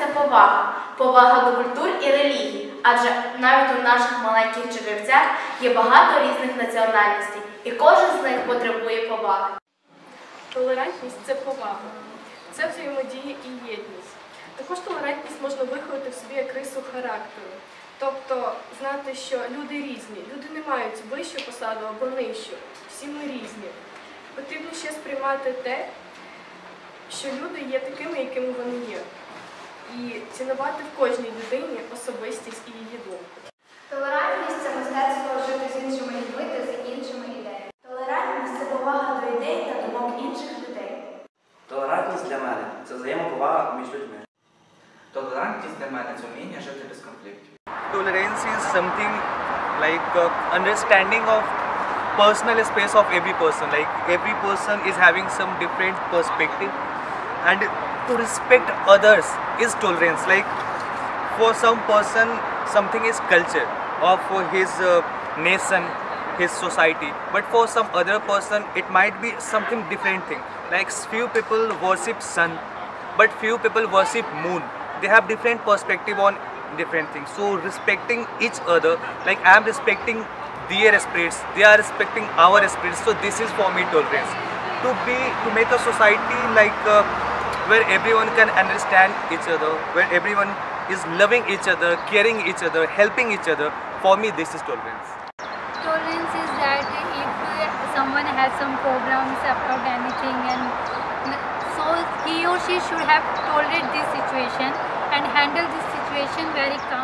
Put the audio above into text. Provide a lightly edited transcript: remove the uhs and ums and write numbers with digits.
це повага. Повага до культур і релігій, адже навіть у наших маленьких Чернівцях є багато різних національностей, і кожен з них потребує поваги. Толерантність – це повага. Це взаємодія і єдність. Також толерантність можна виховати в собі як рису характеру. Тобто знати, що люди різні, люди не мають вищу посаду або нижчу. Всі ми різні. Потрібно ще сприймати те, що люди є такими, якими вони є. І цінувати в кожній людині особистість і її думку. Толерантність – це мистецтво жити з іншими людьми та з іншими ідеями. Толерантність – це повага до ідей та думок інших людей. Толерантність для мене – це взаємоповага між людьми. Толерантність для мене – це вміння жити без конфліктів. Tolerance is something like understanding of personal space of every person. Like every person is having some different perspective, and to respect others is tolerance. Like for some person something is culture or for his nation, his society, but for some other person it might be something different thing. Like few people worship sun, but few people worship moon. They have different perspective on different things. So respecting each other, like I am respecting their spirits, they are respecting our spirits. So this is for me tolerance. To make a society like where everyone can understand each other, where everyone is loving each other, caring each other, helping each other. For me, this is tolerance. Tolerance is that if someone has some problems about anything, and so he or she should have tolerate this situation and handle this situation very calmly.